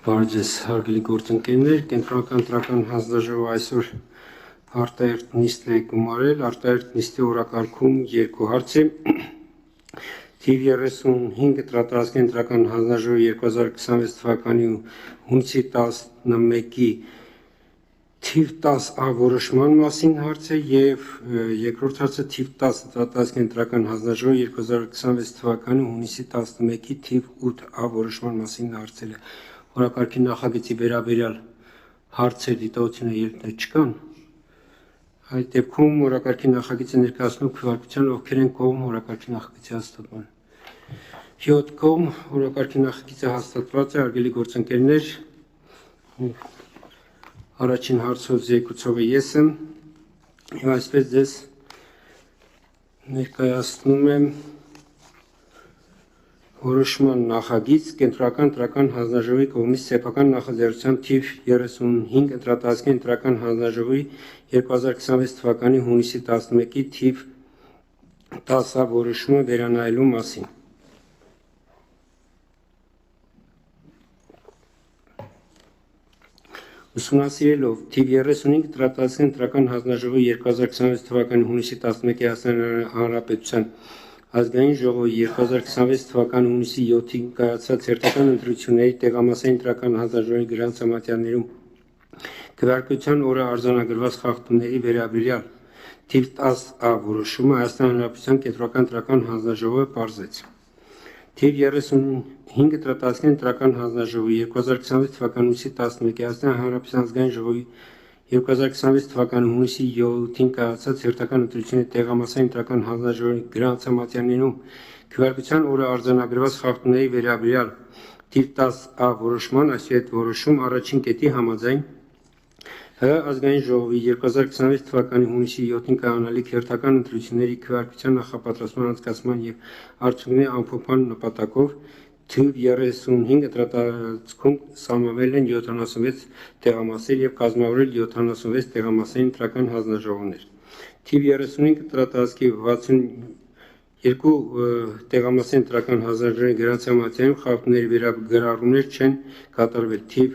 Բարջես հարգելի գործընկերներ, կենտրոնական տրական հանձնաժողովը այսօր արտահերթ նիստ է գումարել, արտահերթ նիստի օրակարգում երկու հարց է, թիվ 35 տրատածքային տրական հանձնաժողովի 2026 թվականի հունիսի 11-ի թիվ 10-ա որոշման մասին հարց է և երկրորդ հարցը թիվ 10 տրատածքային տրական հանձնաժողովի 2026 թվականի հունիսի 11-ի թիվ 8-ա որոշման մասին հարցել է։ Օրակարգի նախագծի վերաբերյալ հարցեր դիտողությունը երբնե չկան։ Այդ դեպքում օրակարգի նախագիծը ներկայացնում քվեարկության ովքեր են կողմ օրակարգի նախագծի հաստատման։ 7 կողմ օրակարգի նախագիծը հաստատված է, հարգելի գործընկերներ։ Առաջին հարցով զեկուցողը ես եմ եւ այսպես ձեզ ներկայացնում եմ որոշման նախագիծ կենտրոնական տրական հանձնաժողովի կողմից սեփական նախաձեռնությամբ թիվ 35 ընտրատարածքային տրական հանձնաժողովի 2026 թվականի հունիսի 11-ի թիվ 10-ա որոշումը վերանայելու մասին։ Ուսումնասիրելով թիվ 35 տրատածքային տրական հանձնաժողովի 2026 թվականի հունիսի 11-ի Հանրապետության Ազգային ժողովի 2026 թվականի հունիսի 7-ին կայացած հերթական ընտրությունների տեղամասային տրական հանձնաժողովի գրանցամատյաններում քվեարկության օրը արձանագրված խախտումների վերաբերյալ թիվ 10-ա որոշումը Հայաստանի Հանրապետության կենտրոնական տրական հանձնաժողովը պարզեց։ Թիվ 35 տրատածքային տրական հանձնաժողովի 2026 թվականի հունիսի 11-ի Հայաստանի Հանրապետության Ազգային ժողովի 2026 թվականի հունիսի 7-ին կայացած հերթական ընտրությունների տեղամասային տրական հանձնաժողովի գրանցամատյաններում քվեարկության օրը արձանագրված խախտումների վերաբերյալ թիվ 10-ա որոշման, այսուհետ որոշում առաջին կետի համաձայն ՀՀ Ազգային ժողովի 2026 թվականի հունիսի 7-ին կայանալիք հերթական ընտրությունների քվեարկության նախապատրաստման անցկացման եւ արդյունքների ամփոփման նպատակով թիվ 35 տրատածքում սահմանվել են 76 տեղամասեր եւ կազմավորել 76 տեղամասային տրական հանձնաժողովներ։ Թիվ 35 տրատածքի 62 տեղամասային տրական հանձնաժողովի գրանցամատյանում խախտումների վերագրառումներ չեն կատարվել։ Թիվ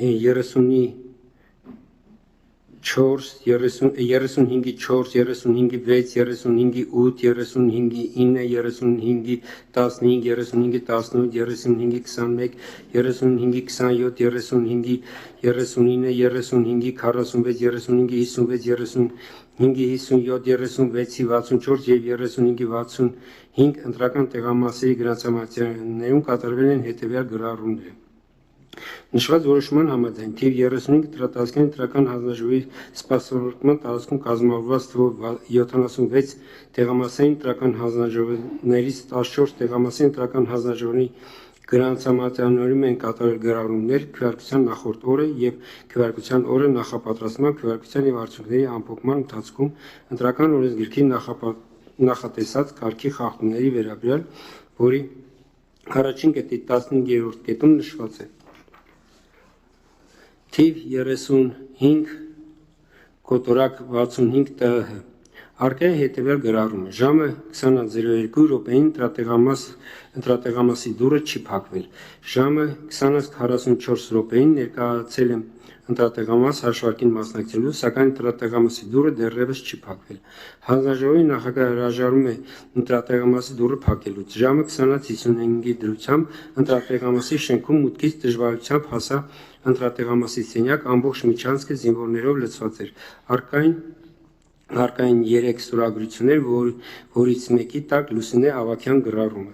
35-ի 4, 35-ի 4, 35-ի 6, 35-ի 8, 35-ի 9, 35-ի 15, 35-ի 18, 35-ի 21, 35-ի 27, 35-ի 39, 35-ի 46, 35-ի 56, 35-ի 57, 36-ի 64 եւ 35-ի 65 ընտրական տեղամասերի գրանցամատյաններում կատարվել են հետեւյալ գրառումները։ Նշված որոշման համաձայն թիվ 35 տրատածքային տրական հանձնաժողովի սպասավորման տարածքում կազմավորված թվով 76 տեղամասային տրական հանձնաժողովներից 14 տեղամասային տրական հանձնաժողովի գրանցամատյաններում են կատարվել գրառումներ քվեարկության նախորդ օրը եւ քվեարկության օրը նախապատրաստման քվեարկության եւ արդյունքների ամփոփման ընթացքում ընտրական օրենսգրքի նախատեսած կարգի խախտումների վերաբերյալ, որի առաջին կետի 15-րդ կետում նշված է։ Թիվ 35 կոտորակ 65 ՏՀ Արկա է հետևյալ գրառումը ժամը 20:02 րոպեին ընտրատեղամասի դուռը չի փակվել։ Ժամը 20:44 րոպեին ներկայացել եմ ընտրատեղամաս հաշվարկին մասնակցելու, սակայն ընտրատեղամասի դուռը դեռևս չի փակվել։ Հանձնաժողովի նախագահը հրաժարվում է ընտրատեղամասի դուռը փակելուց։ Ժամը 20:55-ի դրությամբ ընտրատեղամասի շենքում մուտքից դժվարությամբ հասա ընտրատեղամասի սենյակ, ամբողջ միջանցքը զինվորներով լցված էր։ Արկային 3 ստորագրություններ, որից մեկի տակ Լուսինե Ավագյան գրառումը։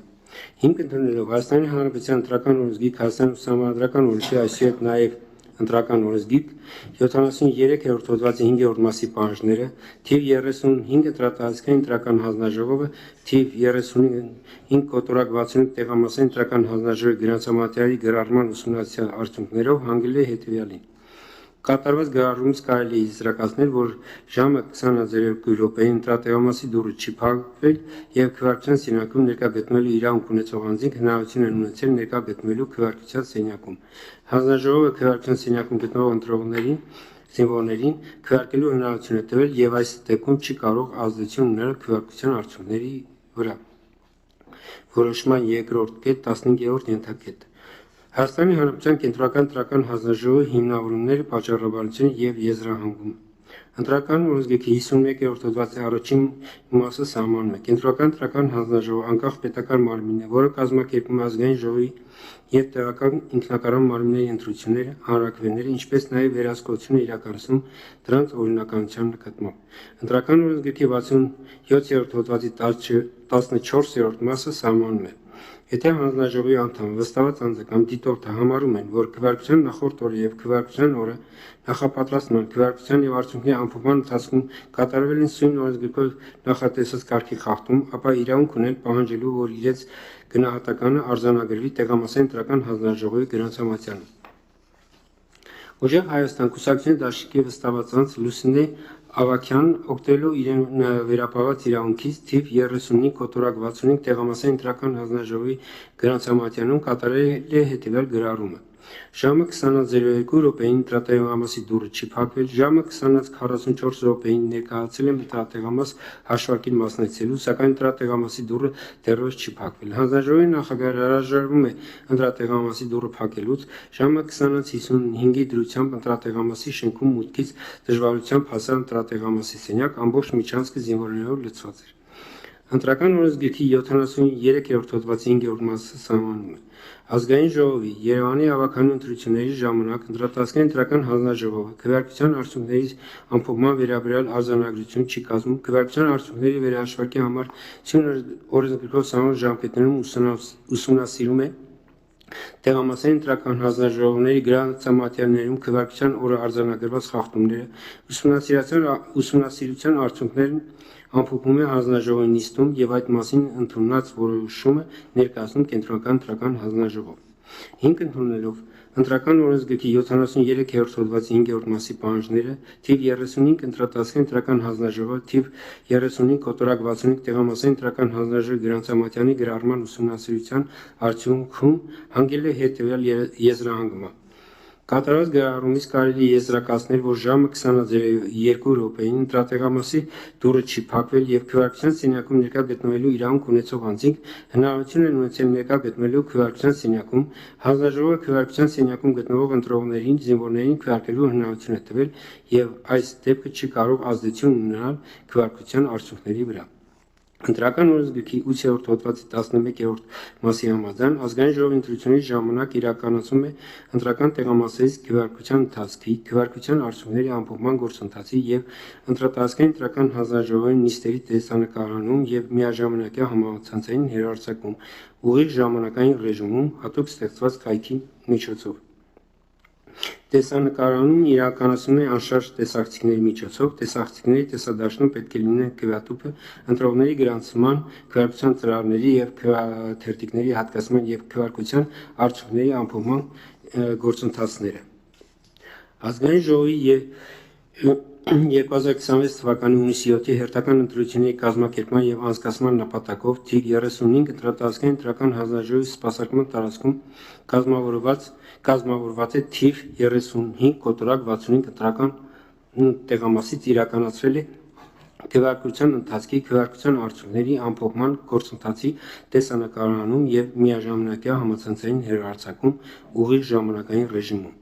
Հիմք ընդունելով Հայաստանի Հանրապետության ընտրական օրենսգիրք, Հայաստանի Սահմանադրական օրենքի, այսուհետ նաև ընտրական օրենսգիրք 73-րդ հոդվածի 5-րդ մասի պահանջները, թիվ 35 տրատածքային տրական հանձնաժողովը թիվ 35 կոտորակ 65 տեղամասային տրական հանձնաժողովի գրանցամատյանի գրառման ուսումնասիրության արդյունքներով հանգել է հետևյալին։ Կատարված գրառումից կարելի է եզրակացնել, որ ժամը 20:02 րոպեին ընտրատեղամասի դուռը չի փակվել եւ քվեարկության սենյակում ներկա գտնվելու իրավունք ունեցող անձինք հնարավորություն են ունեցել ներկա գտնվելու քվեարկության սենյակում։ Հանձնաժողովը քվեարկության սենյակում գտնվող ընտրողներին զինվորներին քվեարկելու հնարավորություն է տվել եւ այս դեպքում չի կարող ազդեցություն ունենալ քվեարկության արդյունքների վրա։ Որոշման երկրորդ կետ 15-րդ ենթակետ Հայաստանի Հանրապետության կենտրոնական տրական հանձնաժողովի հիմնավորումները, պատճառաբանությունը եւ եզրահանգումը։ Ընտրական օրենսգրքի 51-րդ հոդվածի առաջին մասը սահմանում է կենտրոնական տրական հանձնաժողովը անկախ պետական մարմին է, որը կազմակերպում է ազգային ժողովի եւ տեղական ինքնակառավարման մարմինների ընտրությունները, հանրակրվեները, ինչպես նաեւ վերահսկողությունը իրականացնում դրանց օրինականության նկատմամբ։ Ընտրական օրենսգրքի 67-րդ հոդվածի 14-րդ մասը սահմանում է Եթե հանձնաժողովի անդամը վստահված անձը կամ դիտորդը համարում են, որ քվեարկության նախորդ օրը եւ քվեարկության օրը նախապատրաստման, քվեարկության եւ արդյունքների ամփոփման ընթացքում կատարվել են սույն օրենսգրքով նախատեսած կարգի խախտում, ապա իրավունք ունեն պահանջելու, որ իրենց գնահատականը արձանագրվի տեղամասային տրական հանձնաժողովի գրանցամատյանը։ Ուժեղ Հայաստան կուսակցության դաշինքի վստահված անձ Լուսինե Ավակյան օգտվելու իրեն վերապահված իրավունքից թիվ 35 կոտորակ 65 տեղամասային ընտրական հանձնաժողովի գրանցամատյանում կատարել է հետևյալ գրառումը։ Ժամը 20:02 րոպեին ընտրատեղամասի դուռը չի փակվել, ժամը 20:44 րոպեին ներկայացել եմ ընտրատեղամաս հաշվարկին մասնակցելու, սակայն ընտրատեղամասի դուռը դեռևս չի փակվել։ Հանձնաժողովի նախագահը հրաժարվում է ընտրատեղամասի դուռը փակելուց, ժամը 20:55-ի դրությամբ ընտրատեղամասի շենքում մուտքից դժվարությամբ հասա ընտրատեղամասի սենյակ, ամբողջ միջանցքը զինվորներով լցված էր։ Ընտրական օրենսգրքի 73-րդ հոդվածի 5-րդ մասը սահմանում է Ազգային ժողովի Երևանի ավականու ընտրությունների ժամանակ ընտրատասկային ընտրական հանձնաժողովը քվեարկության արդյունքների ամփոփման վերաբերյալ արձանագրություն չի կազմում, քվեարկության արդյունքների վերահաշվարկի համար օրենսգրքով սահմանված ժամկետներում ուսումնասիրում է տեղամասային ընտրական հանձնաժողովների գրանցամատյաններում քվեարկության օրը արձանագրված խախտումները, ուսումնասիրության արդյունքներն ամփոփում է հանձնաժողովի նիստում եւ այդ մասին ընդունած որոշումը ներկայացնում կենտրոնական ընտրական հանձնաժողով։ 5 ընդունելով Ընտրական օրենսգրքի 73-րդ հոդվածի 5-րդ մասի պահանջները, թիվ 35 ընտրատասկային ընտրական հանձնաժողովը, թիվ 35 կոտորակ 65 տեղամասային ընտրական հանձնաժողովի գրանցամատյանի գրառման ուսումնասիրության արդյունքում հանգել է հետևյալ եզրահանգումը։ Կատարած գրառումից կարելի է եզրակացնել, որ ժամը 20:02 րոպեին ընտրատեղամասի դուռը չի փակվել եւ քվեարկության սենյակում ներկա գտնվելու իրավունք ունեցող անձինք հնարավորություն են ունեցել ներկա գտնվելու քվեարկության սենյակում, հանձնաժողովը քվեարկության սենյակում գտնվող ընտրողներին, զինվորներին քվեարկելու հնարավորություն է տվել եւ այս դեպքը չի կարող ազդեցություն ունենալ քվեարկության արդյունքների վրա։ Ընտրական օրենսգրքի 8-րդ հոդվածի 11-րդ մասի համաձայն ազգային ժողովի ընտրությունների ժամանակ իրականացում է ընտրական տեղամասերից քվեարկության ընթացքի, քվեարկության արդյունքների ամփոփման գործընթացի եւ ընտրատասկային ընտրական հանձնաժողովի նիստերի տեսանկարանում եւ միաժամանակյա համացանցային հեռարձակում ուղիղ ժամանակային ռեժիմում հատուկ ստեղծված կայքի միջոցով։ Տեսանկարանում իրականացնում է անշարժ տեսախցիկների միջոցով, տեսախցիկների տեսադաշտում պետք է լինեն քվեատուփը, ընտրողների գրանցման, քվեարկության ծրագրերի եւ թերթիկների հատկացման եւ քվեարկության արդյունքների ամփոփման գործընթացները։ Ազգային ժողովի 2026 թվականի հունիսի 7-ի հերթական ընտրությունների կազմակերպման եւ անցկացման նպատակով թիվ 35 ընտրատասկային ընտրական հանձնաժողովի սպասարկման տարածքում կազմավորված է թիվ 35 կոտորակ 65 ընտրական տեղամասից իրականացրել է քվեարկության ընթացքի, քվեարկության արդյունքների ամփոփման գործընթացի տեսանկարանում եւ միաժամանակյա համացանցային հեռարձակում ուղիղ ժամանակային ռեժիմում։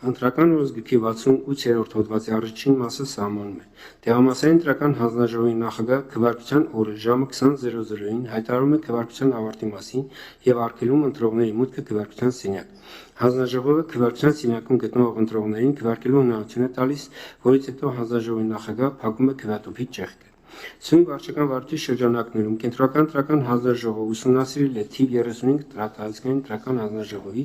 Ընտրական օրենսգրքի 68-րդ հոդվածի առաջին մասը սահմանում է տեղամասային ընտրական հանձնաժողովի նախագահ քվեարկության օրը ժամը 20:00-ին հայտարարում է քվեարկության ավարտի մասին եւ արգելում ընտրողների մուտքը քվեարկության սենյակ։ Հանձնաժողովը քվեարկության սենյակում գտնվող ընտրողներին քվեարկելու հնարավորություն է տալիս, որից հետո հանձնաժողովի նախագահը փակում է քվեատուփի ճեղքը։ Սույն վարչական վարչի շրջանակներում կենտրոնական ընտրական հանձնաժողովը ուսումնասիրել է թիվ 35 տարածքային ընտրական հանձնաժողովի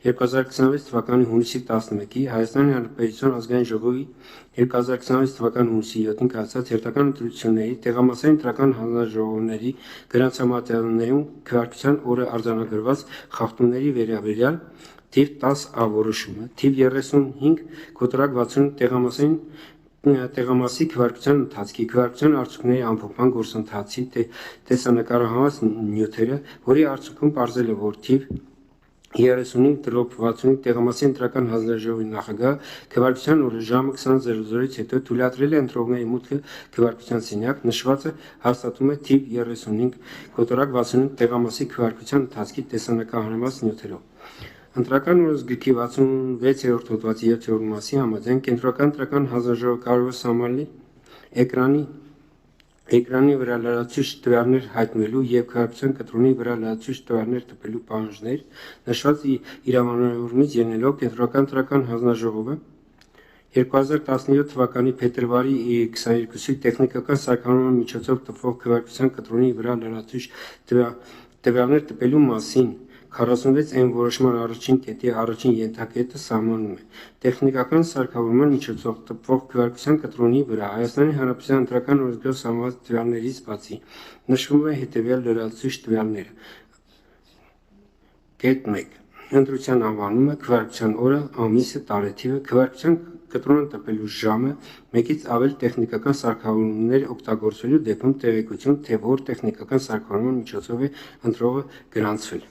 2026 թվականի հունիսի 11-ի Հայաստանի Հանրապետության ազգային ժողովի 2026 թվականի հունիսի 7-ին կայացած հերթական ընտրությունների տեղամասային ընտրական հանձնաժողովների գրանցամատյաններում քվեարկության օրը արձանագրված խախտումների վերաբերյալ թիվ 10-ա որոշումը, թիվ 35 կոտորակ 65 տեղամասի քվեարկության ընթացքի, քվեարկության արդյունքների ամփոփման գործընթացի տեսանկարահանված նյութերը, որի արդյունքում պարզել է, որ թիվ 35/65 տեղամասի ընտրական հանձնաժողովի նախագահ քվեարկության օրը ժամը 20:00-ից հետո թույլատրել է ընտրողների մուտքը քվեարկության սենյակ, նշվածը հաստատում է թիվ 35 կոտորակ 65 տեղամասի քվեարկության ընթացքի տեսանկարահանված նյութերով։ Ընտրական օրենսգրքի 66-րդ հոդվածի 7-րդ մասի համաձայն կենտրոնական ընտրական հանձնաժողովը կարող է սահմանել էկրանի վրա լրացուցիչ տվյալներ հայտնվելու և քվեարկության կտրոնի վրա լրացուցիչ տվյալներ տպելու պահանջներ, նշված իրավանորմից ելնելով կենտրոնական ընտրական հանձնաժողովը 2017 թվականի փետրվարի 22-ի տեխնիկական սարքավորման միջոցով տպվող քվեարկության կտրոնի վրա լրացուցիչ տվյալներ տպելու մասին 46-ն որոշման առաջին կետի առաջին ենթակետը սահմանում է տեխնիկական սարքավորման միջոցով տպվող քվեարկության կտրոնի վրա Հայաստանի Հանրապետության ընտրական օրենսգրքով սահմանված տվյալներից բացի նշվում է հետևյալ լրացուցիչ տվյալները. Կետ 1. Ընտրության անվանումը, քվեարկության օրը, ամիսը, տարեթիվը, քվեարկության կտրոնը տպելու ժամը, մեկից ավել տեխնիկական սարքավորումներ օգտագործվելու դեպքում տեղեկություն, թե որ տեխնիկական սարքավորման միջոցով է ընտրողը գրանցվել։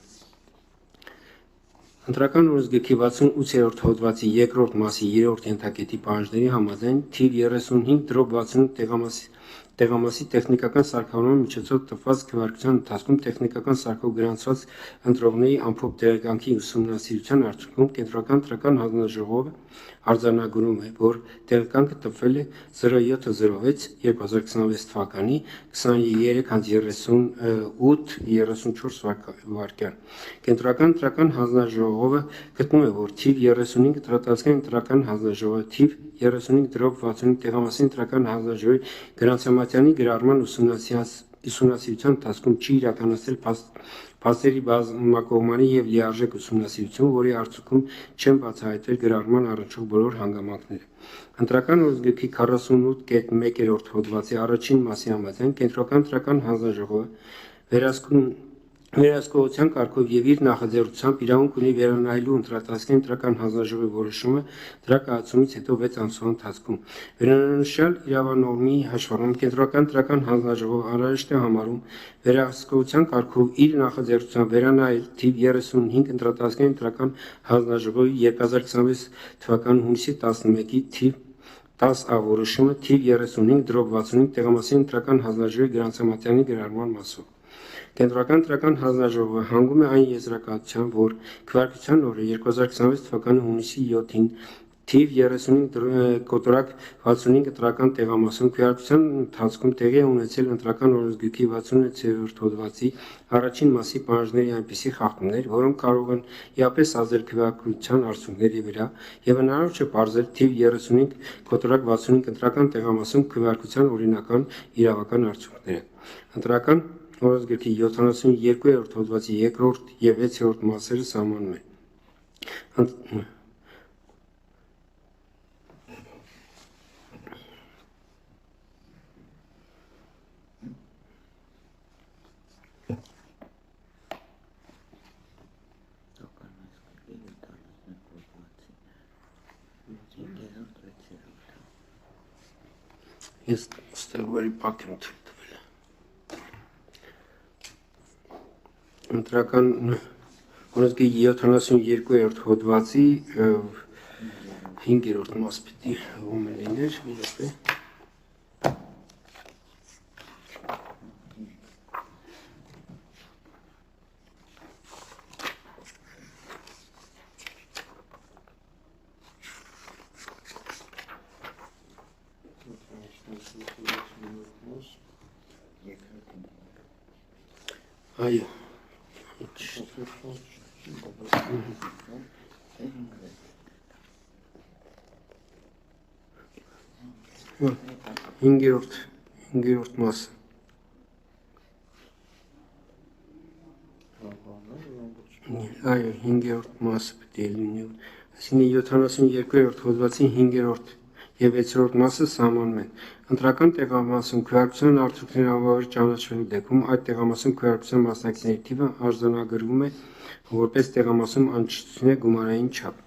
Ընտրական օրենսգրքի 68-րդ հոդվածի 2-րդ մասի 3-րդ ենթակետի պահանջների համաձայն թիվ 35/68 տեղամասի տեխնիկական սարքավորման միջոցով տպված քվեարկության ընթացքում տեխնիկական սարքով գրանցված ընտրողների ամփոփ տեղեկանքի ուսումնասիրության արդյունքում կենտրոնական ընտրական հանձնաժողովը արձանագրում է, որ տեղեկանքը տպվել է 0706/2026 թվականի 23:38:34 վայրկյան։ Կենտրոնական ընտրական հանձնաժողովը գտնում է, որ թիվ 35 տարածքային ընտրական հանձնաժողովը թիվ 35/65 տեղամասի ընտրական հանձնաժողովի գրանցամատյանի գրառման ուսումնասիրության ընթացքում չի իրականացրել փաստերի բազմակողմանի և լիարժեք ուսումնասիրություն, որի արդյունքում չեն բացահայտվել գրառման առնչվող բոլոր հանգամանքները։ Ընտրական օրենսգրքի 48.1-րդ հոդվածի առաջին մասի համաձայն կենտրոնական ընտրական հանձնաժողովը վերահսկողության կարգով և իր նախաձեռնությամբ իրավունք ունի վերանայելու ընտրատարածքային ընտրական հանձնաժողովի որոշումը դրա կայացումից հետո 6 ամսվա ընթացքում։ Վերանշյալ իրավանորմի հաշվառումը կենտրոնական ընտրական հանձնաժողովը անհրաժեշտ է համարում վերահսկողության կարգով իր նախաձեռնությամբ վերանայել թիվ 35 ընտրատարածքային ընտրական հանձնաժողովի 2026 թվականի հունիսի 11-ի թիվ 10-ա որոշումը թիվ 35/65 տեղամասի ընտրական հանձնաժողովի գրանցամատյանի գրառման մասով։ Կենտրոնական ընտրական հանձնաժողովը հանգում է այն եզրակացության, որ քվեարկության օրը 2026 թվականի հունիսի 7-ին թիվ 35/65 ընտրական տեղամասում քվեարկության ընթացքում տեղի է ունեցել ընտրական օրենսգրքի 66-րդ հոդվածի առաջին մասի պահանջների այնպիսի խախտումներ, որոնք կարող են իապես ազդել քվեարկության արդյունքների վրա և հնարավոր չէ պարզել թիվ 35/65 ընտրական տեղամասում քվեարկության օրինական իրավական արդյունքները։ Ընտրական օրենսգրքի 72-րդ հոդվածի 2-րդ և 6-րդ մասերը սահմանում են Ես ստեղվերի պակ եմ թվել։ Ընտրական օրենսգրքի 72-րդ հոդվածի 5-րդ մաս պիտի լիներ, այո, հինգերորդ մասը այո, 5-րդ մասը պիտի լինի, այսինքն 72-րդ հոդվածի 5-րդ և 6-րդ մասը սահմանում են ընտրական տեղամասում քվեարկության արդյունքները անվավեր ճանաչվելու դեպքում այդ տեղամասում քվեարկության մասնակիցների թիվը արձանագրվում է որպես տեղամասում անճշտությունների գումարային չափ։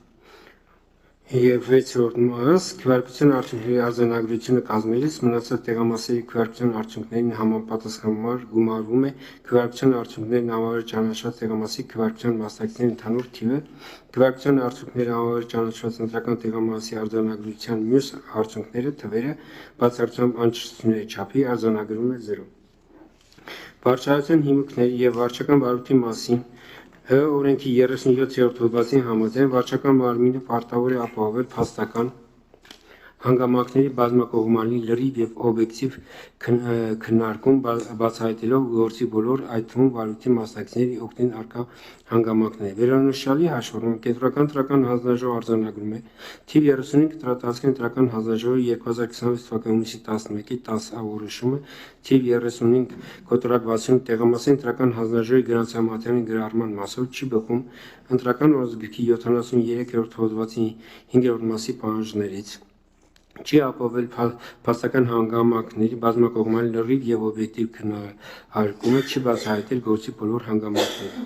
Եվ 6-րդ մաս քվեարկության արդյունքների արձանագրությունը կազմելիս մնացած տեղամասերի քվեարկության արդյունքներին համապատասխանաբար գումարվում է քվեարկության արդյունքներն անվավեր ճանաչված տեղամասի քվեարկության մասնակիցների ընդհանուր թիվը, քվեարկության արդյունքները անվավեր ճանաչված ընտրական տեղամասի արձանագրության մյուս արդյունքները թվերը բացառությամբ անճշտությունների չափի արձանագրվում է 0։ Վարչահայտության հիմունքների և վարչական բարույթի մասին Հ օրենքի 37-րդ հոդվածի համաձայն վարչական մարմինը պարտավոր է ապահովել փաստական հանգամանքների բազմակողմանի լրիվ եւ օբյեկտիվ քննարկում բացահայտելով գործի բոլոր այդ թվում վարույթի մասնակիցների օգտին առկա հանգամանքները։ Վերոնշյալի հաշվառումը կենտրոնական ընտրական հանձնաժողով արձանագրում է թիվ 35 տրատածքային ընտրական հանձնաժողովի 2026 թվականի հունիսի 11-ի 10-ը որոշումը թիվ 35 կոտրակ 65 տեղամասային ընտրական հանձնաժողովի գրանցամատերին գրառման մասով չի բխում ընտրական օրենսգրքի 73-րդ հոդվածի 5-րդ մասի պահանջներից։ Չի ապահովել փաստական հանգամանքների բազմակողմանի լրիվ եւ օբյեկտիվ քննարկումը, չի բացահայտել գործի բոլոր հանգամանքները։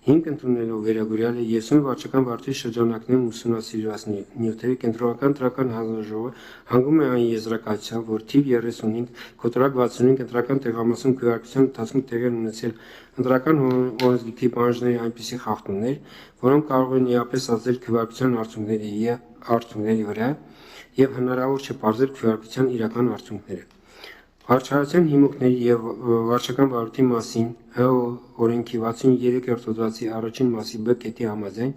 5 ընդունելով վերագուրյալը եսուն վարչական վարչի շրջանակներում ուսումնասիրված նյութերի կենտրոնական ընտրական հանձնաժողովը հանգում է այն եզրակացության, որ թիվ 35 կոտրակ 65 ընտրական տեղամասում քվեարկության ընթացքում տեղի ունեցել ընտրական օրենսգրքի պահանջների այնպիսի խախտումներ, որոնք կարող են իհապես ազդել քվեարկության արդյունքների վրա եւ հնարավոր չէ պարզել քվեարկության իրական արդյունքները։ Վարչահայտության հիմունքների եւ վարչական վարույթի մասին ՀՕ օրենքի 63-րդ հոդվածի առաջին մասի B կետի համաձայն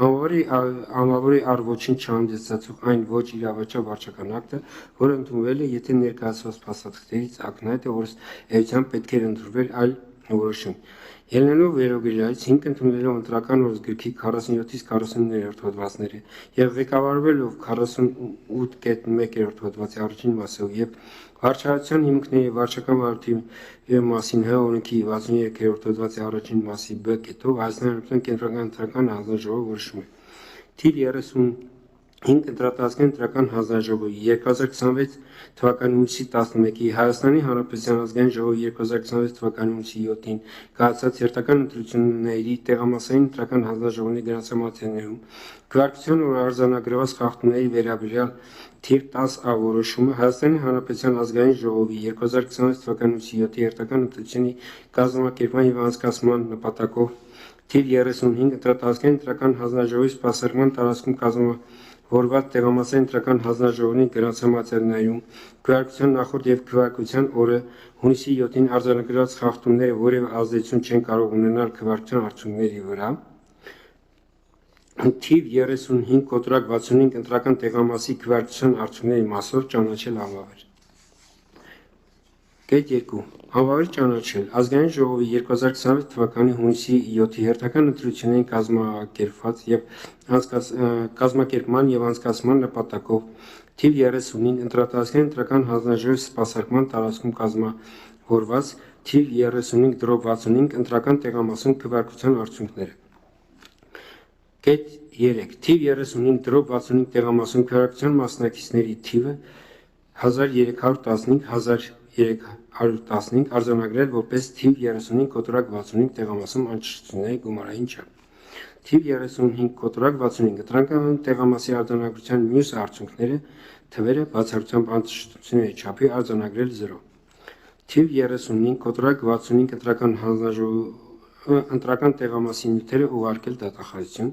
անվավերի առ ոչինչ չհանդիսացող այն ոչ իրավաչափ վարչական ակտը, որը ընդունվել է, եթե ներկայացված փաստաթղթերից ակնհայտ է, որ էությամբ պետք է ընդունվել այլ որոշում։ Ելնելով վերոգրյալից 5 ընդունելով ընտրական օրենսգրքի 47-ից 49-րդ հոդվածները եւ ղեկավարվելով 48.1-րդ հոդվածի առաջին մասով եւ վարչահայտության հիմունքների վարչական վարույթի մասին ՀՀ օրենքի 63-րդ հոդվածի առաջին մասի B կետով Հայաստանի կենտրոնական ընտրական հանձնաժողովը որոշում է թիվ 35 ընտրատարածքային ընտրական հանձնաժողովի 2026 թվականի հունիսի 11-ի Հայաստանի Հանրապետության ազգային ժողովի 2026 թվականի հունիսի 7-ին կայացած երթական ընտրությունների տեղամասային ընտրական հանձնաժողովների գրանցամատերներում քվեարկության արձանագրված խախտումների վերաբերյալ թիվ 10-ը որոշումը Հայաստանի Հանրապետության ազգային ժողովի 2026 թվականի հունիսի 7-ի երթական ընտրությունների կազմակերպման եւ անցկացման նպատակով թիվ 35 ընտրատարածքային ընտրական հանձնաժողովի սպասարկման տարածքում կազմավորված տեղամասային ընտրական հանձնաժողովի գրանցամատերներում քվեարկության նախորդ եւ քվեարկության օրը հունիսի 7-ին արձանագրված խախտումները որևէ ազդեցություն չեն կարող ունենալ քվեարկության արդյունքների վրա թիվ 35 կոտրակ 65 ընտրական տեղամասի քվեարկության արդյունքների մասով ճանաչել անվավեր։ Կետ 2. Անվավեր ճանաչել ազգային ժողովի 2026 թվականի հունիսի 7-ի հերթական ընտրությունների կազմակերպման եւ անցկացման նպատակով թիվ 35 ընտրատարածքային ընտրական հանձնաժողովի սպասարկման տարածքում կազմավորված թիվ 35/65 ընտրական տեղամասում քվեարկության արդյունքները։ Կետ 3. Թիվ 35/65 տեղամասում քվեարկության մասնակիցների թիվը 1315 արձանագրել որպես թիվ 35 կոտրակ 65 տեղամասում անճշտությունների գումարային չափ։ Թիվ 35 կոտրակ 65 ընտրական տեղամասի արձանագրության մյուս արդյունքները թվերը բացառությամբ անճշտությունների չափի արձանագրել 0։ Թիվ 35 կոտրակ 65 ընտրական հանձնաժողովը ընտրական տեղամասի նյութերը ուղարկել դատախազություն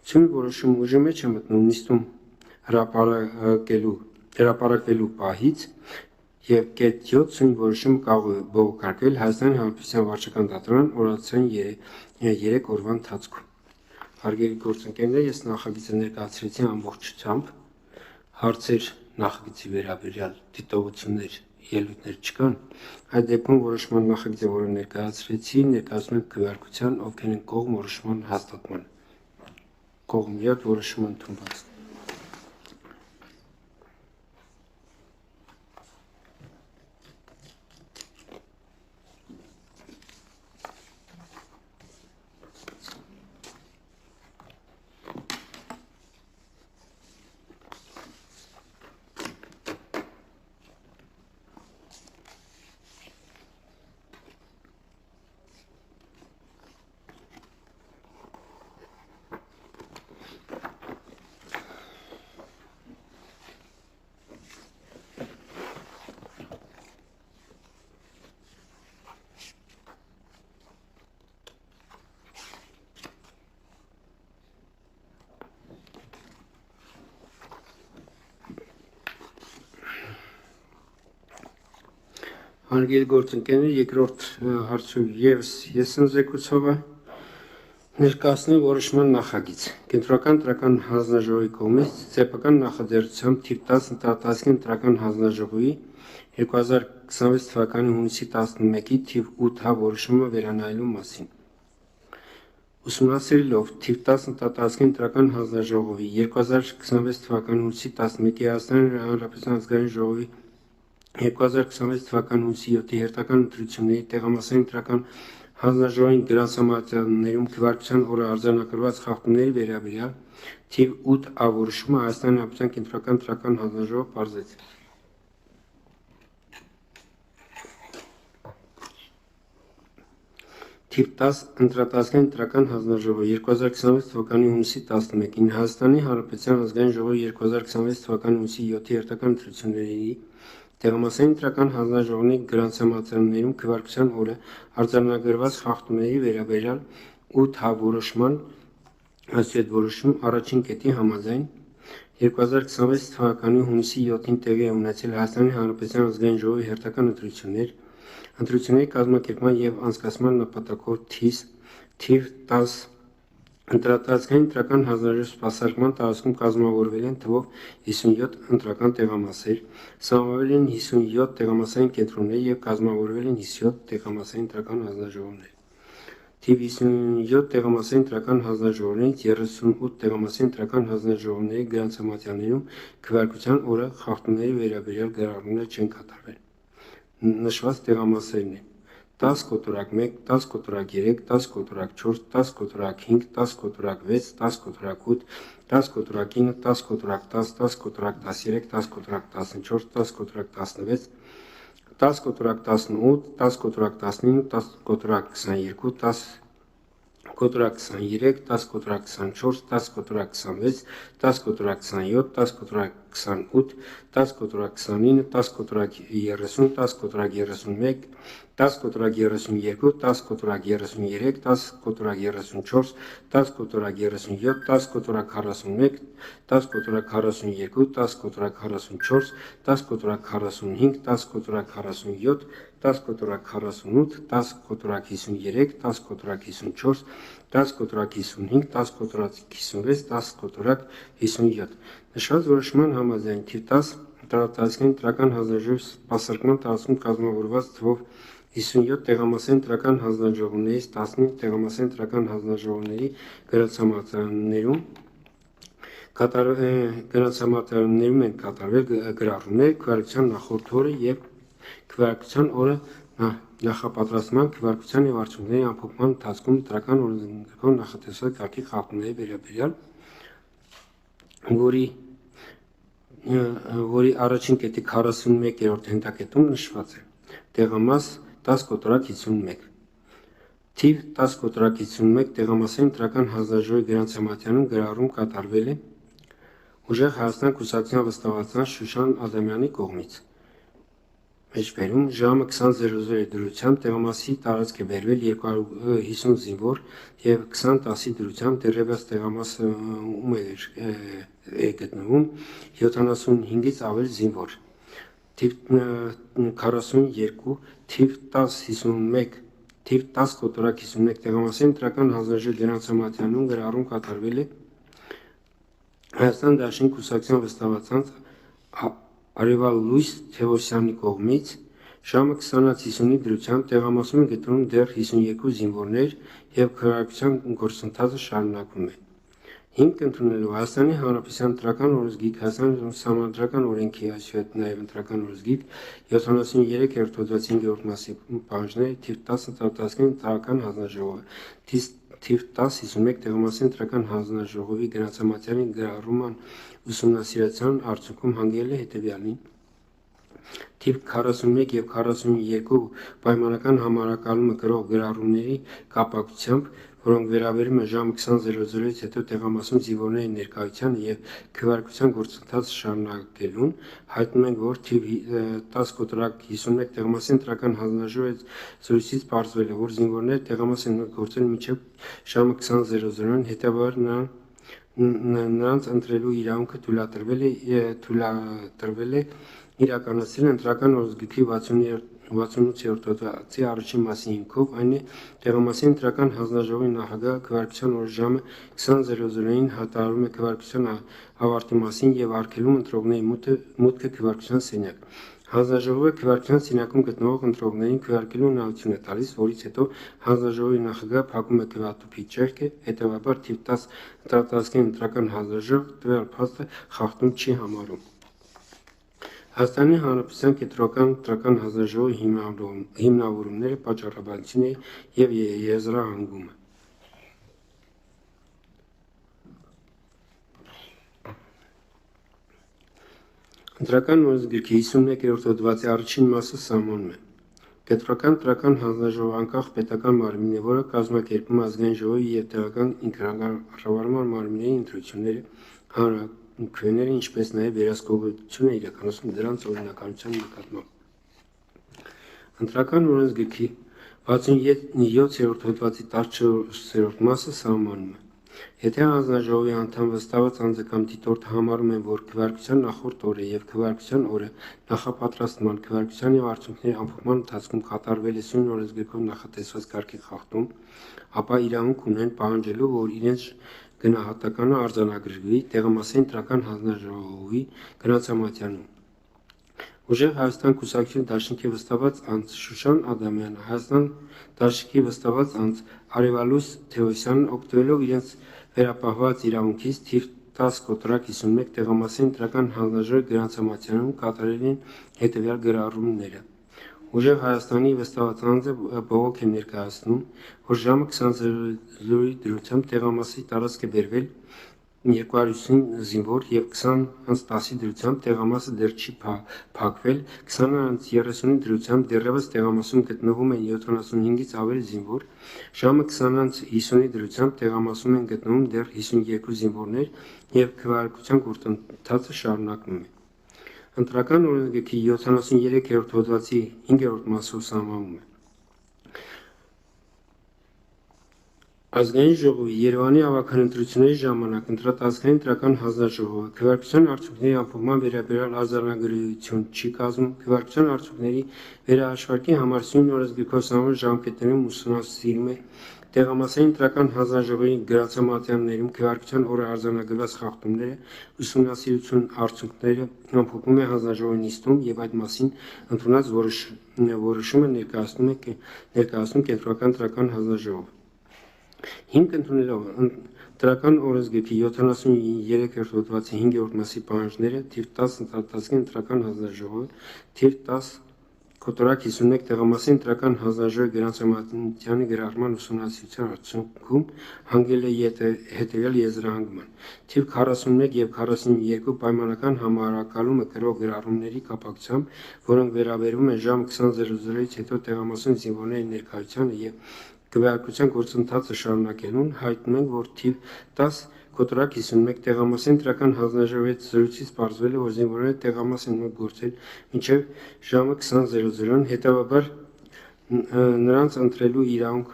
Ցույց որոշում ուժի մեջ է մտնում նիստում հրապարակվելու պահից եւ կետ 7 ցույց որոշումը կարող է բողոքարկվել Հայաստանի Հանրապետության վարչական դատարան օրացիային 3 օրվա ընթացքում։ Հարգելի գործընկերներ, ես նախագիծը ներկայացրեցի ամբողջությամբ հարցեր նախագծի վերաբերյալ դիտողություններ ելույթներ չկան, այդ դեպքում որոշման նախագիծը, որը ներկայացրեցի, ներկայացնում եմ քվեարկության, ովքեր են կողմ որոշման հաստատման։ Կողմիят որոշումը ընդունված։ Հարգելի գործընկերներ, երկրորդ հարցով ես եմ զեկուցողը Ներկայացնել որոշման նախագիծ։ Կենտրոնական ընտրական հանձնաժողովի կողմից սեփական նախաձեռնությամբ թիվ 10 ընտրատարածքային ընտրական հանձնաժողովի 2026 թվականի հունիսի 11-ի թիվ 8-հա որոշումը վերանայելու մասին։ Ուսումնասիրելով թիվ 10 ընտրատարածքային ընտրական հանձնաժողովի 2026 թվականի հունիսի 11-ի Հայաստանի Հանրապետության ազգային ժողովի 2026 թվականի հունիսի 7-ի հերթական ընտրությունների տեղամասային ընտրական հանձնաժողովին գրանցամատյաններում քվեարկության օրը արձանագրված խախտումների վերաբերյալ թիվ 8-ա որոշումը Հայաստանի Հանրապետության կենտրոնական ընտրական հանձնաժողովը պարզեց։ Թիվ 10 ընտրատարածքային ընտրական հանձնաժողովը 2026 թվականի հունիսի 11-ին Հայաստանի Հանրապետության ազգային ժողովի 2026 թվականի հունիսի 7-ի հերթական ընտրությունների տեղամասային ընտրական հանձնաժողովի գրանցամատյաններում քվեարկության օրը արձանագրված խախտումների վերաբերյալ 8-հա որոշման այդ որոշում առաջին կետի համաձայն 2026 թվականի հունիսի 7-ին տեղի է ունեցել Հայաստանի Հանրապետության ազգային ժողովի հերթական ընտրությունների կազմակերպման եւ անցկացման նպատակով թիվ 10 ընտրատարածքային ընտրական հանձնաժողովի սպասարկման տարածքում կազմավորվել են թվով 57 ընտրական տեղամասեր, սահմանվել են 57 տեղամասային կենտրոններ եւ կազմավորվել են 57 տեղամասային ընտրական հանձնաժողովներ։ Թիվ 57 տեղամասային ընտրական հանձնաժողովներից 38 տեղամասային ընտրական հանձնաժողովների գրանցամատյաններում քվեարկության օրը խախտումների վերաբերյալ գրառումներ չեն կատարվել։ Նշված տեղամասերն են 10 կոտորակ 1, 10 կոտորակ 3, 10 կոտորակ 4, 10 կոտորակ 5, 10 կոտորակ 6, 10 կոտորակ 8, 10 կոտորակ 9, 10 կոտորակ 10, 10 կոտորակ 13, 10 կոտորակ 14, 10 կոտորակ 16, 10 կոտորակ 18, 10 կոտորակ 19, 10 կոտորակ 22, 10 կոտորակ 23, 10 կոտորակ 24, 10 կոտորակ 26, 10 կոտորակ 27, 10 կոտորակ 28, 10 կոտորակ 29, 10 կոտորակ 30, 10 կոտորակ 31, 10 կոտորակ 32, 10 կոտորակ 33, 10 կոտորակ 34, 10 կոտորակ 37, 10 կոտորակ 41, 10 կոտորակ 42, 10 կոտորակ 44, 10 կոտորակ 45, 10 կոտորակ 47, 10 կոտորակ 48, 10 կոտորակ 53, 10 կոտորակ 54, 10 կոտորակ 55, 10 կոտորակ 56, 10 կոտորակ 57։ Նշված որոշման համաձայն թիվ 10 ընտրատարածքային ընտրական հանձնաժողովի սպասարկման տարածքում կազմավորված թվով 57 տեղամասային ընտրական հանձնաժողովներից 15 տեղամասային ընտրական հանձնաժողովների գրանցամատյաններում են կատարվել գրառումներ քվեարկության նախորդ օրը եւ քվեարկության օրը նախապատրաստման քվեարկության եւ արդյունքների ամփոփման ընթացքում ընտրական օրենսգրքով նախատեսված կարգի խախտումների վերաբերյալ, որի առաջին կետի 41-րդ հնդակետում նշված է տեղամաս 10 կոտորակ 51։ Թիվ 10 կոտորակ 51 տեղամասային ընտրական հանձնաժողովի գրանցամատյանում գրառում կատարվել է Ուժեղ Հայաստան կուսակցության վստահվածության Շուշան Ադամյանի կողմից։ Մեջբերում ժամը 20:00-ի դրությամբ տեղամասի տարածք է բերվել 250 զինվոր եւ 20:10-ի դրությամբ դեռևս տեղամասում է գտնվում 75-ից ավել զինվոր։ Թիվ 42, թիվ 1051, թիվ 10 կոտորակ 51 տեղամասային ընտրական հանձնաժողովի գրանցամատյանում գրառում կատարվել է Հայաստան Դաշնի կուսակցության վստահվածության Արևալույս Թևոսյանի կողմից ժամը 20:50-ի դրությամբ տեղամասում են գտնվում դեռ 52 զինվորներ եւ քվեարկության գործընթացը շարունակվում է։ Հիմք ընդունելով Հայաստանի Հանրապետության ընտրական օրենսգիր, Հայաստանի Սահմանադրական օրենքի, այսուհետ նաեւ ընտրական օրենսգիր 73-րդ հոդված 5-րդ մասի պահանջները թիվ 10 ընտրատարածքային ընտրական հանձնաժողովը թիվ 1051 տեղամասային ընտրական հանձնաժողովի գրանցամատյանի գրառման ուսումնասիրության արդյունքում հանգել է հետևյալին։ Թիվ 41 եւ 42 պայմանական համարակալումը կրող գրառումների կապակցությամբ, որոնք վերաբերում են ժամը 20:00-ից հետո տեղամասում զինվորների ներկայությանը եւ քվեարկության գործընթացը շարունակելուն, հայտնում ենք, որ թիվ 10 կոտորակ 51 տեղամասային ընտրական հանձնաժողովի զրույցից պարզվել է, որ զինվորները տեղամաս են գործել մինչեւ ժամը 20:00-ին, հետեւաբար նրանց ընտրելու իրավունքը թույլատրվել է իրականացնել ընտրական օրենսգրքի 68-րդ հոդվածի առաջին մասի հիմքով, այն է տեղամասի ընտրական հանձնաժողովի նախագահը քվեարկության օրը ժամը 20:00-ին հայտարարում է քվեարկության ավարտի մասին եւ արգելում ընտրողների մուտքը քվեարկության սենյակ։ Հանձնաժողովը քվեարկության սենյակում գտնվող ընտրողներին քվեարկելու հնարավորություն է տալիս, որից հետո հանձնաժողովի նախագահը փակում է քվեատուփի ճեղքը, հետևաբար թիվ 10 ընտրատարածքային ընտրական հանձնաժողով տվյալ փաստը խախտում չի համարում։ Հայաստանի Հանրապետության կենտրոնական ընտրական հանձնաժողովի հիմնավորումները, պատճառաբանությունները եւ եզրահանգումը։ Ընտրական օրենսգրքի 51-րդ հոդվածի առաջին մասը սահմանում է. Կենտրոնական ընտրական հանձնաժողովը անկախ պետական մարմին է, որը կազմակերպում ազգային ժողովի եւ տեղական ինքնակառավարման մարմինների ընտրությունները, հանրաքվեները, ինչպես նաեւ վերահսկողություն է իրականացնում դրանց օրինականության նկատմամբ։ Ընտրական օրենսգրքի 67-րդ հոդվածի 14-րդ մասը սահմանում է. Եթե հանձնաժողովի անդամ վստահված անձը կամ դիտորդը համարում են, որ քվեարկության նախորդ օրը եւ քվեարկության օրը նախապատրաստման, քվեարկության եւ արդյունքների ամփոփման ընթացքում կատարվել է սույն օրենսգրքով նախատեսված կարգի խախտում, ապա իրավունք ունեն պահանջելու, որ իրենց գնահատականը արձանագրվի տեղամասային ընտրական հանձնաժողովի գնացամատյանում։ Ուժեղ Հայաստան կուսակցության դաշինքի վստահված անձ Շուշան Ադամյանը, Հայաստան դաշինքի վստահված անձ Արևալույս Թևոսյանն օգտվելով իրենց վերապահված իրավունքից թիվ 10 կոտրակ 51 տեղամասային ընտրական հանձնաժողովի գնացամատյանում կատարել են հետևյալ գրառումները։ Ուժեղ Հայաստանի վստահված անձը բողոք է ներկայացնում, որ ժամը 20:00-ի դրությամբ տեղամասի տարածք է բերվել 250 զինվոր եւ 20:10-ի դրությամբ տեղամասը դեռ չի փակվել, 20:30-ի դրությամբ դեռևս տեղամասում գտնվում են 75-ից ավել զինվոր, ժամը 20:50-ի դրությամբ տեղամասում են գտնվում դեռ 52 զինվորներ եւ քվեարկության գործընթացը շարունակվում է։ Ընտրական օրենսգրքի 73-րդ հոդվածի 5-րդ մասով սահմանում է. Ազգային ժողովի Երևանի ավագան ընտրությունների ժամանակ ընտրատարածքային ընտրական հանձնաժողովը քվեարկության արդյունքների ամփոփման վերաբերյալ արձանագրություն չի կազմում, քվեարկության արդյունքների վերահաշվարկի համար սույն օրենսգրքով սահմանված ժամկետներում ուսումնասիրում է տեղամասային ընտրական հանձնաժողովի գնացամատյաններում քվեարկության օրը արձանագրված խախտումները, ուսումնասիրություն արդյունքները ամփոփում է հանձնաժողովի նիստում եւ այդ մասին ընդունած որոշումը ներկայացնում կենտրոնական ընտրական հանձնաժողովը։ Հիմք ընդունելով ընտրական օրենսգրքի 73-րդ հոդվածի 5-րդ մասի պահանջները թիվ 10 ընտրատարածքային ընտրական հանձնաժողովը թիվ 10 կոտրակ 51 տեղամասային ընտրական հանձնաժողովի գնացամատյանի գրառման ուսումնասիրության արդյունքում հանգել է հետևյալ եզրահանգման. Թիվ 41 եւ 42 պայմանական համարակալումը կրող գրառումների կապակցությամբ, որոնք վերաբերում են ժամը 20:00-ից հետո տեղամասում զինվորների ներկայությանը եւ քվեարկության գործընթացը շարունակելուն, հայտնում ենք, որ թիվ 10 կոտրակ 51 տեղամասային ընտրական հանձնաժողովի հետ զրույցից պարզվել է, որ զինվորները տեղամաս են գործել մինչև ժամը 20:00-ն, հետևաբար նրանց ընտրելու իրավունք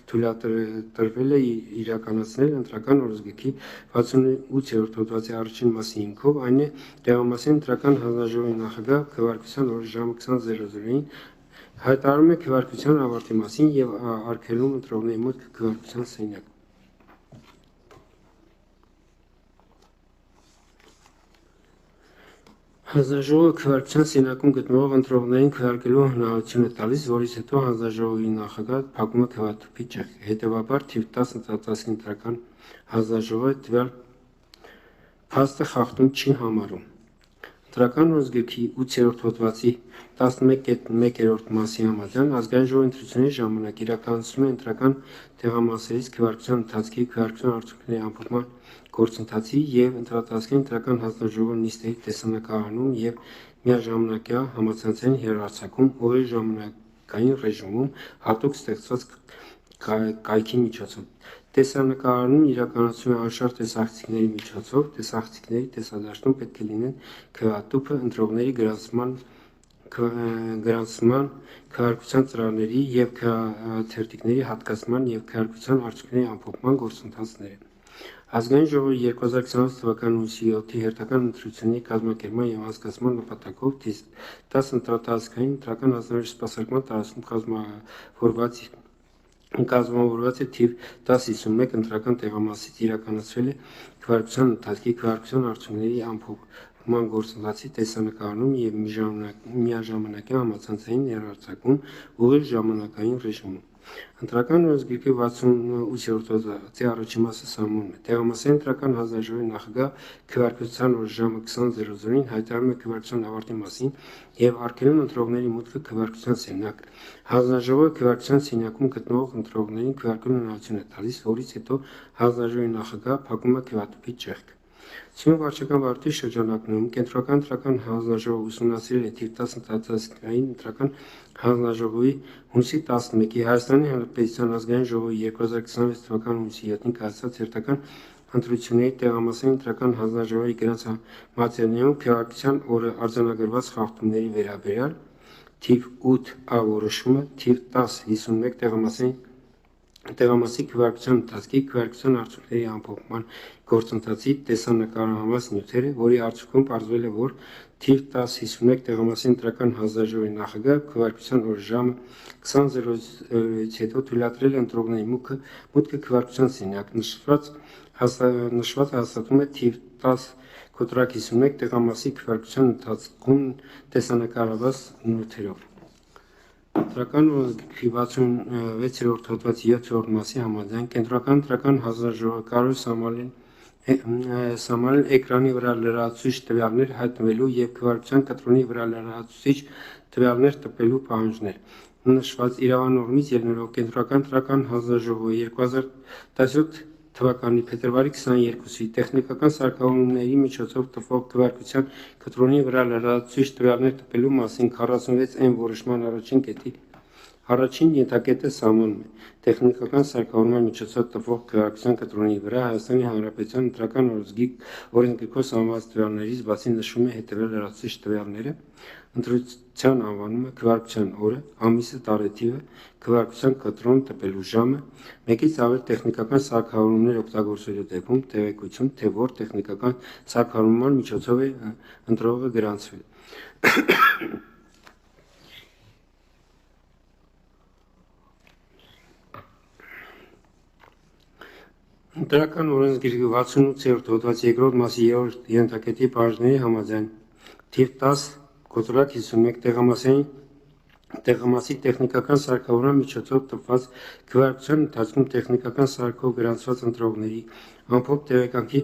թույլատրվել է իրականացնել ընտրական օրենսգրքի 68-րդ հոդվածի առաջին մասի հիմքով, այն է տեղամասային ընտրական հանձնաժողովի նախագահը քվեարկության օրը ժամը 20:00-ին հայտարարում է քվեարկության ավարտի մասին եւ արգելում ընտրողների մուտքը քվեարկության սենյակ։ Հանձնաժողովը քվեարկության սենյակում գտնվող ընտրողներին քվեարկելու հնարավորություն է տալիս, որից հետո հանձնաժողովի նախագահը փակում է քվեատուփի ճեղքը։ Հետևաբար թիվ 10 ընտրատարածքային ընտրական հանձնաժողովը տվյալ փաստը խախտում չի համարում։ Ընտրական օրենսգրքի 8-րդ հոդվածի 11.1-րդ մասի համաձայն ազգային ժողովի ընտրությունների ժամանակ իրականացնում է ընտրական տեղամասերից քվեարկության ընթացքի, քվեարկության արդյունքների ամփոփման գործընթացի եւ ընտրատարածքային ընտրական հանձնաժողովի նիստերի տեսանկարանում եւ միաժամանակյա համացանցային հեռարձակում ուղիղ ժամանակային ռեժիմում հատուկ ստեղծված կայքի միջոցով։ Տեսանկարանում իրականացում է անշարժ տեսախցիկների միջոցով, տեսախցիկների տեսադաշտում պետք է լինեն քվեատուփը, ընտրողների գրանցման, քվեարկության ծրագրերի և թերթիկների հատկացման և քվեարկության արդյունքների ամփոփման գործընթացները։ Ազգային ժողովի 2026 թվականի հունիսի 7-ի հերթական ընտրությունների կազմակերպման և անցկացման նպատակով 10 ընտրատարածքային ընտրական հանձնարարների սպասարկման տարածքում կազմավորված է թիվ 1051 ընտրական տեղամասից իրականացվել է քվեարկության ընթացքի, քվեարկության արդյունքների ամփոփման գործընթացի տեսանկարում և միաժամանակյա համացանցային հեռարձակում ուղիղ ժամանակային ռեժիմում։ Ընտրական օրենսգրքի 68-րդ հոդվածի առաջին մասը սահմանում է. Տեղամասային ընտրական հանձնաժողովի նախագահ քվեարկության օր ժամը 20:00-ին հայտարարում է քվեարկության ավարտի մասին և արգելում ընտրողների մուտքը քվեարկության սենյակ։ Հանձնաժողովը քվեարկության սենյակում գտնվող ընտրողներին քվեարկելու հնարավորություն է տալիս, որից հետո հանձնաժողովի նախագահը փակում է քվեատուփի ճեղքը։ Սյուն վարչական վարույթի շրջանակներում Կենտրոնական ընտրական հանձնաժողովը ուսումնասիրել է թիվ 10 ընտրատարածքային ընտրական հանձնաժողովի հունիսի 11-ի Հայաստանի Հանրապետության ազգային ժողովի 2026 թվականի հունիսի 7-ին կայացած հերթական ընտրությունների տեղամասային ընտրական հանձնաժողովի գրանցմատերիալներում քվեարկության օրը արձանագրված խախտումների վերաբերյալ թիվ 8-ա որոշումը, թիվ 1051 տեղամասի քվեարկության ընթացքի, քվեարկության արդյունքների ամփոփման գործընթացի տեսանկարահանված նյութերը, որի արդյունքում պարզվել է, որ թիվ 1051 տեղամասի ընտրական հանձնաժողովի նախագահը քվեարկության օր ժամը 20:00-ից հետո թույլատրել է ընտրողների մուտքը քվեարկության սենյակ։ Նշվածը հաստատվում է թիվ 1051 տեղամասի քվեարկության ընթացքում տեսանկարահանված նյութերով։ Ընտրական օրենսգրքի 66-րդ հոդվածի 7-րդ մասի համաձայն Կենտրոնական ընտրական հանձնաժողովը կարող է սահմանել էկրանի վրա լրացուցիչ տվյալներ հայտնվելու և քվեարկության կտրոնի վրա լրացուցիչ տվյալներ տպելու պահանջներ։ Նշված իրավանորմից ելնելով Կենտրոնական ընտրական հանձնաժողովը 2017 թվականի փետրվարի 22-ի տեխնիկական սարքավորումների միջոցով տպվող քվեարկության կտրոնի վրա լրացուցիչ տվյալներ տպելու մասին 46-N որոշման առաջին ենթակետը սահմանում է տեխնիկական սարքավորման միջոցով տպվող քվեարկության կտրոնի վրա Հայաստանի Հանրապետության ընտրական օրենսգրքով սահմանված տվյալներից բացի նշվում է հետևյալ լրացուցիչ տվյալները. ընտրության անվանումը, քվեարկության օրը, ամիսը, տարեթիվը, քվեարկության կտրոն տպելու ժամը, մեկից ավել տեխնիկական սարքավորումներ օգտագործվելու դեպքում տեղեկություն, թե որ տեխնիկական սարքավորման միջոցով է ընտրողը գրանցվել։ Ընտրական օրենսգրքի 68-րդ հոդվածի 2-րդ մասի 3-րդ ենթակետի պահանջների համաձայն թիվ 10:51 տեղամասի տեխնիկական սարքավորման միջոցով տպված քվեարկության ընթացքում տեխնիկական սարքով գրանցված ընտրողների ամփոփ տեղեկանքի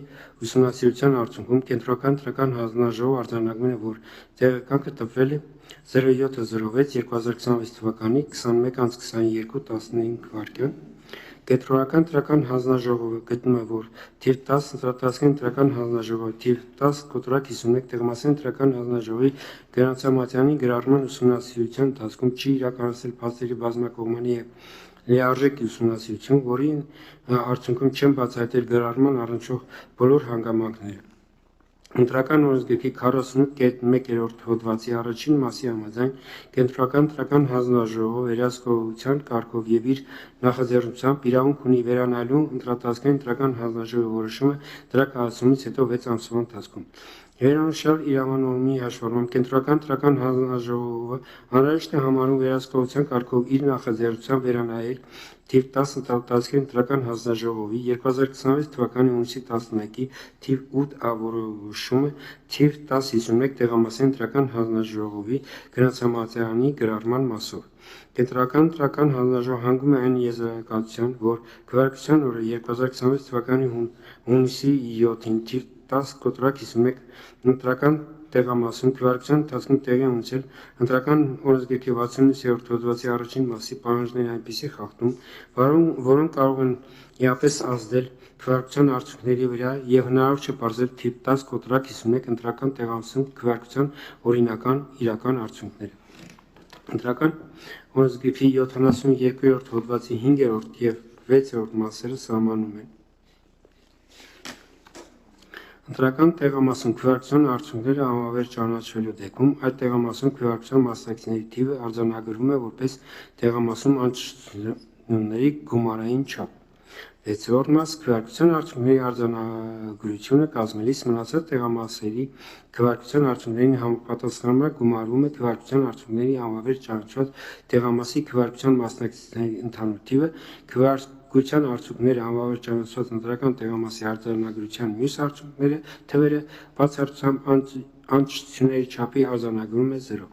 ուսումնասիրության արդյունքում Կենտրոնական ընտրական հանձնաժողովը արձանագրում է, որ տեղեկանքը տպվել է 07:06/2026 թվականի 21:22:15 Կենտրոնական ընտրական հանձնաժողովը գտնում է, որ թիվ 10 ընտրատարածքային ընտրական հանձնաժողովը թիվ 10:51 տեղամասային ընտրական հանձնաժողովի գրանցամատերիալների գրառման ուսումնասիրության ընթացքում չի իրականացրել փաստերի բազմակողմանի և լիարժեք ուսումնասիրություն, որի արդյունքում չեն բացահայտել գրառման առնչվող բոլոր հանգամանքները։ Ընտրական օրենսգրքի 48.1-րդ հոդվածի առաջին մասի համաձայն Կենտրոնական ընտրական հանձնաժողովը վերահսկողության կարգով և իր նախաձեռնությամբ իրավունք ունի վերանայելու ընտրատարածքային ընտրական հանձնաժողովի որոշումը դրա կայացումից հետո 6 ամսվա ընթացքում։ Վերոնշյալ իրավանորմի հաշվառմամբ Կենտրոնական ընտրական հանձնաժողովը անհրաժեշտ է համարում վերահսկողության կարգով իր նախաձեռնությամբ վերանայել թիվ 10 ընտրատարածքային ընտրական հանձնաժողովի 2026 թվականի հունիսի 11-ի թիվ 8-ա որոշումը թիվ 1051 տեղամասային ընտրական հանձնաժողովի գրանցամատերիալների գրառման մասով։ Կենտրոնական ընտրական հանձնաժողովը հանգում է այն եզրակացության, որ քվեարկության օրը 2026 թվականի հունիսի 7-ին թիվ 10:51 ընտրական տեղամասում քվեարկության ընթացքում տեղի է ունեցել ընտրական օրենսգրքի 69-րդ հոդվածի առաջին մասի պահանջների այնպիսի խախտում, որոնք կարող են իհապես ազդել քվեարկության արդյունքների վրա և հնարավոր չէ պարզել թիվ 10:51 ընտրական տեղամասում քվեարկության օրինական իրական արդյունքները։ Ընտրական օրենսգրքի 72-րդ հոդվածի 5-րդ և 6-րդ մասերը սահմանում են. Ընտրական տեղամասում քվեարկության արդյունքները անվավեր ճանաչվելու դեպքում այդ տեղամասում քվեարկության մասնակիցների թիվը արձանագրվում է որպես տեղամասում անճշտությունների գումարային չափ։ 6-րդ մաս քվեարկության արդյունքների արձանագրությունը կազմելիս մնացած տեղամասերի քվեարկության արդյունքներին համապատասխանաբար գումարվում է քվեարկության արդյունքների անվավեր ճանաչված տեղամասի քվեարկության մասնակիցների ընդհանուր թիվը, քվեարկության արդյունքները անվավեր ճանաչված ընտրական տեղամասի արձանագրության մյուս արդյունքները թվերը բացառությամբ անճշտությունների չափի արձանագրում է 0։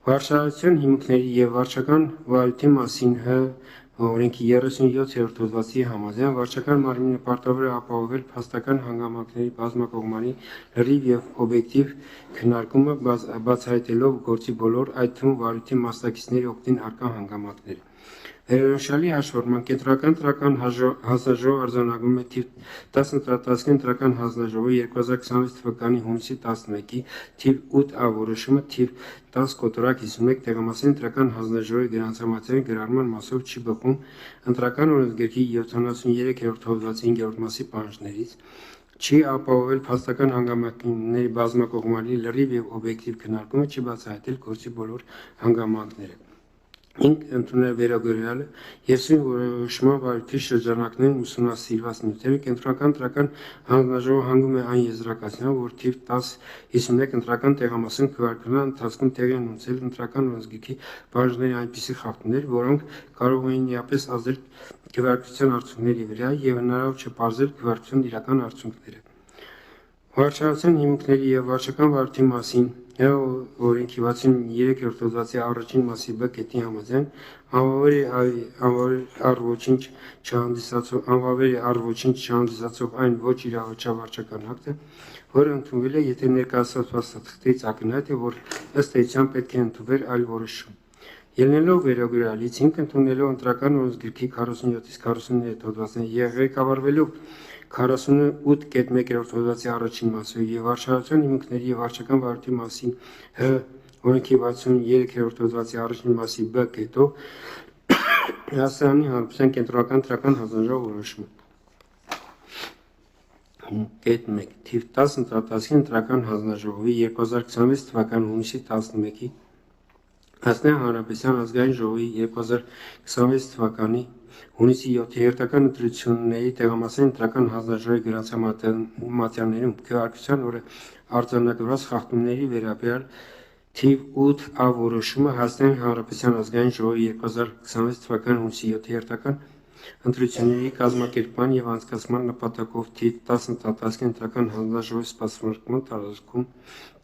Վարչարարության հիմունքների և վարչական վարույթի մասին օրենքի 37-րդ հոդվածի համաձայն վարչական մարմինը պարտավոր է ապահովել փաստական հանգամանքների բազմակողմանի լրիվ և օբյեկտիվ քննարկումը բացահայտելով գործի բոլոր, այդ թվում վարույթի մասնակիցների օգտին առկա հանգամանքները։ Վերոնշյալի հաշվառման կենտրոնական ընտրական հանձնաժողովը արձանագրում է թիվ 10 ընտրատասկի ընտրական հանձնաժողովի 2026 թվականի հունիսի 11-ի թիվ 8A որոշումը թիվ 10 կոտորակ 51 տեղամասի ընտրական հանձնաժողովի գրանցամատերի գրառման մասով չի բխում ընտրական օրենսգրքի 73-րդ հոդվածի 5-րդ մասի պահանջներից, չի ապահովել փաստական հանգամանքների բազմակողմանի լրիվ և օբյեկտիվ քննարկումը, չի բացահայտել գործի բոլոր հանգամանքները։ 5. Ընդունել վերագրյալը և սույն որոշման վարույթի շրջանակներում ուսումնասիրված նյութերը կենտրոնական ընտրական հանձնաժողովը հանգում է այն եզրակացության, որ թիվ 10-51 ընտրական տեղամասում քվեարկության ընթացքում տեղի են ունեցել ընտրական օրենսգրքի պահանջների այնպիսի խախտումներ, որոնք կարող էին իապես ազդել քվեարկության արդյունքների վրա և հնարավոր չէ պարզել քվեարկության իրական արդյունքները։ Վարչարարության հիմունքների և վարչական վարույթի մասին օրենքի 63-րդ հոդվածի առաջին մասի բ կետի համաձայն անվավեր առ ոչինչ չհանդիսացող այն ոչ իրավաչափ վարչական ակտը, որը ընդունվել է, եթե ներկայացված փաստաթղթերից ակնհայտ է, որ ըստ էության պետք է ընդունվեր այլ որոշում։ Ելնելով վերագրյալից 5 ընդունելով ընտրական օրենսգրքի 47-ից 49 հոդվածները և ղեկավարվելով 48.1 հոդվածի առաջին մասով և վարչարարության հիմունքների և վարչական վարույթի մասին օրենքի 63-րդ հոդվածի առաջին մասի բ կետով Հայաստանի Հանրապետության կենտրոնական ընտրական հանձնաժողովը որոշում է. 1. Թիվ 10 ընտրատասկի ընտրական հանձնաժողովի 2026 թվականի հունիսի 11-ի Հայաստանի Հանրապետության ազգային ժողովի 2026 թվականի հունիսի 7-ի հերթական ընտրությունների տեղամասային ընտրական հանձնաժողովի գրանցամատյաններում քվեարկության օրը արձանագրված խախտումների վերաբերյալ թիվ 8A որոշումը Հայաստանի Հանրապետության ազգային ժողովի 2026 թվականի հունիսի 7-ի հերթական ընտրությունների կազմակերպման և անցկացման նպատակով թիվ 10 ընտրատասկի ընտրական հանձնաժողովի սպասարկման տարածքում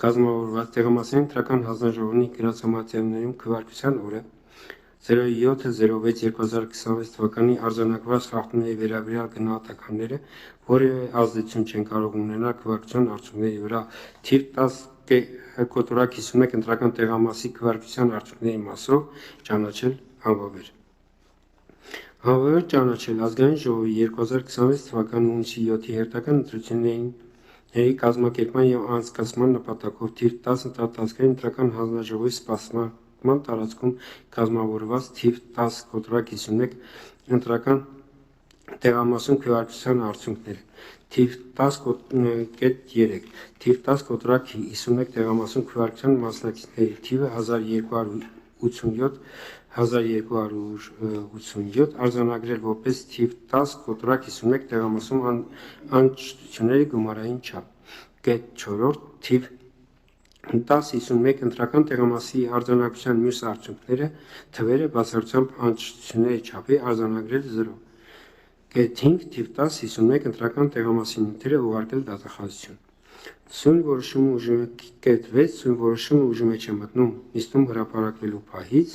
կազմավորված տեղամասային ընտրական հանձնաժողովի գրանցամատյաններում քվեարկության օրը 07.06.2026 թվականի արձանագրված խախտումների վերաբերյալ գնահատականները որևէ ազդեցություն չեն կարող ունենալ քվեարկության արդյունքների վրա թիվ 10 կոտորակ 51 ընտրական տեղամասի քվեարկության արդյունքների մասով ճանաչել անվավեր։ Անվավեր ճանաչել ազգային ժողովի 2026 թվականի հունիսի 7-ի հերթական ընտրությունների կազմակերպման և անցկացման նպատակով թիվ 10 ընտրատասկային ընտրական հանձնաժողովի սպասարկման տարածքում կազմավորված թիվ 10 կոտորակ 51 ընտրական տեղամասում քվեարկության արդյունքները թիվ 10.3 թիվ 10 կոտորակ 51 տեղամասում քվեարկության մասնակիցների թիվը 1287 արձանագրել որպես թիվ 10 կոտորակ 51 տեղամասում անճշտությունների գումարային չափ։ 4. Թիվ 10-51 ընտրական տեղամասի արձանագրության մյուս արդյունքները թվերը բացառությամբ անճշտությունների չափի արձանագրել 0։ 5. Թիվ 10-51 ընտրական տեղամասի նյութերը ուղարկել դատախազություն։ Սույն որոշումը ուժի մեջ է մտնում նիստում հրապարակվելու պահից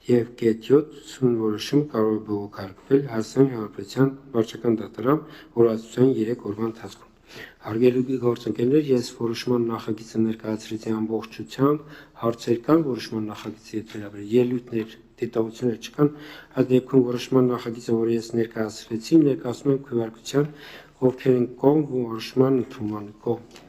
և 7. Սույն որոշումը կարող է բողոքարկվել Հայաստանի Հանրապետության վարչական դատարան օրացության 3 օրվա ընթացքում։ Հարգելի գործընկերներ, ես որոշման նախագիծը ներկայացրեցի ամբողջությամբ, հարցեր կան որոշման նախագծի հետ վերաբերյալ, ելույթներ, դիտողություններ չկան, այդ դեպքում որոշման նախագիծը, որը ես ներկայացրեցի, ներկայացնում եմ քվեարկության, ովքեր են կողմ որոշման ընդունման կողմ։